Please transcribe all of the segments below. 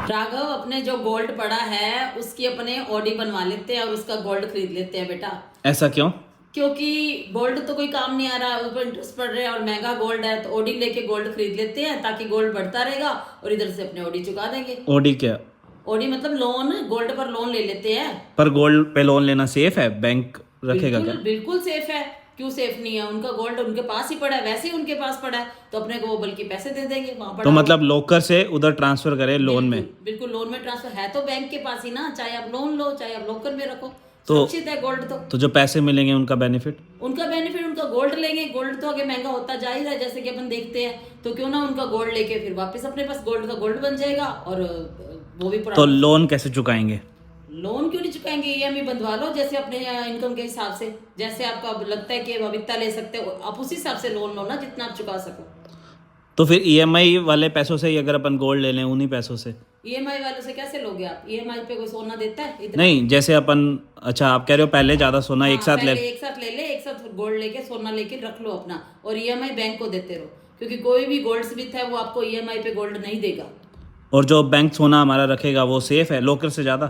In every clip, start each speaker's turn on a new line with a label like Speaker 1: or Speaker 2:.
Speaker 1: राघव, अपने जो गोल्ड पड़ा है उसकी अपने ओडी बनवा लेते हैं और उसका गोल्ड खरीद लेते हैं बेटा।
Speaker 2: ऐसा क्यों?
Speaker 1: क्योंकि गोल्ड तो कोई काम नहीं आ रहा, ऊपर इंटरेस्ट पड़ रहे हैं और महंगा गोल्ड है, तो ओडी लेके गोल्ड खरीद लेते हैं ताकि गोल्ड बढ़ता रहेगा और इधर से अपने ओडी चुका देंगे।
Speaker 2: ओडी क्या?
Speaker 1: ओडी मतलब लोन, गोल्ड पर लोन ले लेते हैं।
Speaker 2: पर गोल्ड पे लोन लेना सेफ है? बैंक रखेगा क्या?
Speaker 1: बिल्कुल बिल्कुल सेफ है, क्यों सेफ नहीं है? उनका गोल्ड उनके पास ही पड़ा है, वैसे ही उनके पास पड़ा है, तो अपने को वो बल्कि पैसे दे देंगे वहां
Speaker 2: तो
Speaker 1: पड़ा हुआ।
Speaker 2: मतलब लॉकर से उधर ट्रांसफर करे लोन में?
Speaker 1: बिल्कुल बिल्कुल, लोन में ट्रांसफर है तो बैंक के पास ही ना, चाहे आप लोन लो चाहे आप लॉकर में रखो,
Speaker 2: तो
Speaker 1: सुरक्षित है गोल्ड तो।
Speaker 2: तो जो पैसे मिलेंगे उनका बेनिफिट?
Speaker 1: उनका बेनिफिट, उनका गोल्ड लेंगे, गोल्ड तो आगे महंगा होता जा ही रहा है जैसे कि अपन देखते हैं, तो क्यों ना उनका गोल्ड लेके फिर वापस अपने पास गोल्ड का गोल्ड बन जाएगा और वो भी
Speaker 2: तो
Speaker 1: पुराना।
Speaker 2: लोन कैसे चुकाएंगे?
Speaker 1: लोन क्यों नहीं चुकाएंगे? ईएमआई बंधवा लो, जैसे अपने इनकम के हिसाब से, जैसे आपका लगता है कि अब इतना ले सकते हो आप उस हिसाब से लोन लो ना, जितना आप चुका सको।
Speaker 2: तो फिर ईएमआई वाले पैसों से ही अगर अपन गोल्ड ले लें उन्हीं पैसों से?
Speaker 1: ईएमआई वालों से कैसे लोगे आप? ईएमआई पे कोई सोना देता है इतना?
Speaker 2: नहीं, जैसे अपन, अच्छा आप कह रहे हो पहले ज्यादा सोना एक
Speaker 1: हाँ,
Speaker 2: साथ ले।
Speaker 1: पहले एक साथ ले ले, एक साथ गोल्ड लेके सोना लेके रख लो अपना, और ईएमआई बैंक को देते रहो, क्योंकि कोई भी गोल्ड स्मिथ है वो आपको ईएमआई पे गोल्ड नहीं देगा।
Speaker 2: और जो बैंक सोना हमारा रखेगा वो सेफ है लॉकर से ज्यादा?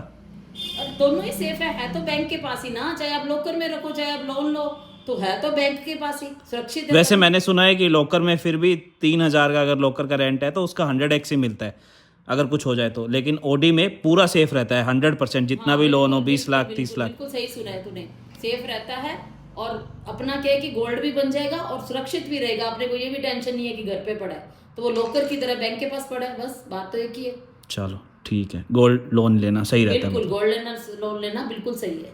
Speaker 1: और दोनों ही सेफ है तो बैंक के पास ही ना, चाहे आप लॉकर में रखो चाहे आप लोन लो, तो है तो बैंक के पास ही, सुरक्षित है।
Speaker 2: वैसे मैंने सुना है कि लॉकर में फिर भी 3,000 का अगर लॉकर का रेंट है तो उसका 100x ही मिलता है अगर कुछ हो जाए तो, लेकिन ओडी में पूरा सेफ रहता है 100%, जितना
Speaker 1: हाँ,
Speaker 2: भी लोन हो,
Speaker 1: बिल्कुल
Speaker 2: 20 लाख 30
Speaker 1: बिल्कुल
Speaker 2: लाख।
Speaker 1: बिल्कुल सही सुना है तूने, सेफ रहता है। और अपना क्या है कि गोल्ड भी बन जाएगा और सुरक्षित भी रहेगा, अपने को ये भी टेंशन नहीं है कि घर पे पड़ा है, तो वो लॉकर की तरह बैंक के पास पड़ा है, बस बात तो एक ही है।
Speaker 2: चलो ठीक है, गोल्ड लोन लेना सही रहता है
Speaker 1: बिल्कुल,
Speaker 2: मतलब।
Speaker 1: गोल्ड लेना लोन लेना बिल्कुल सही है।